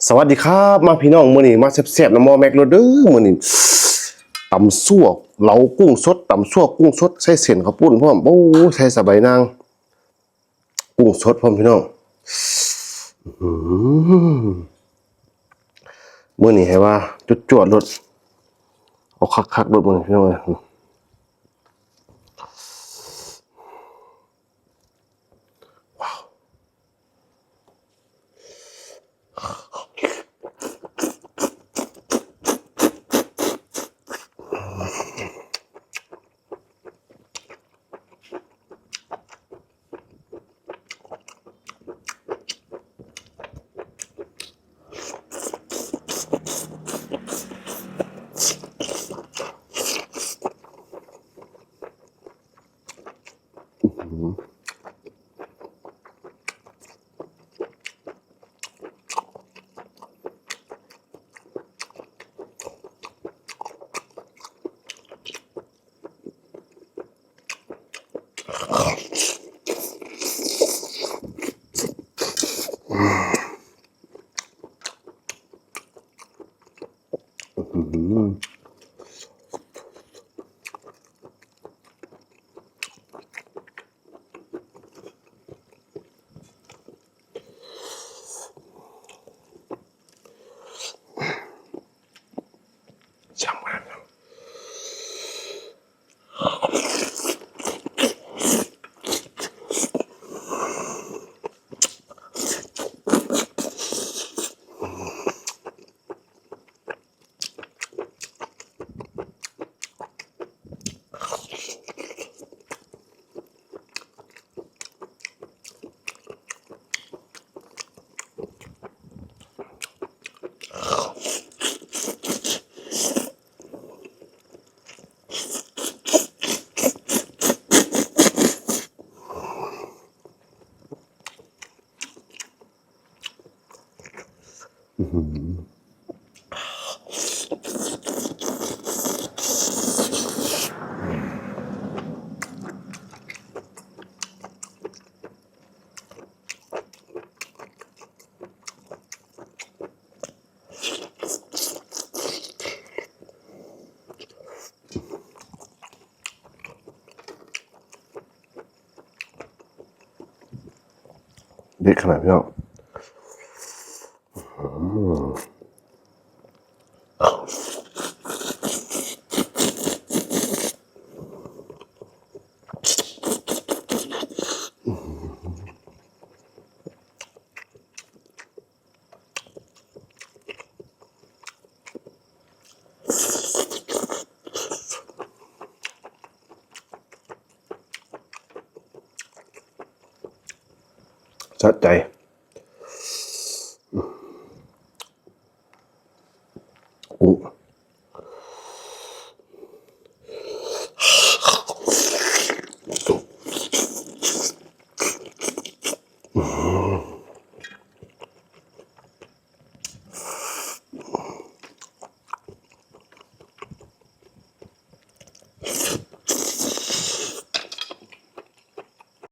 สวัสดีครับมาพี่น้องมื้อนี้มาแซ่บๆน้ำหม้อแม็กโลเด้อมื้อนี้ตำซั่วเหลากุ้งสดตำซั่วกุ้งสดใส่เส้นข้าวปุ้นพร้อมโอ้ใส่สะใบนางกุ้งสดพร้อมพี่น้องมื้อนี้ให้ว่าจวดๆรสเอาคักๆรสมื้อนี้พี่น้องช่างมันเด็ดขนาดพี่น้องสะใจ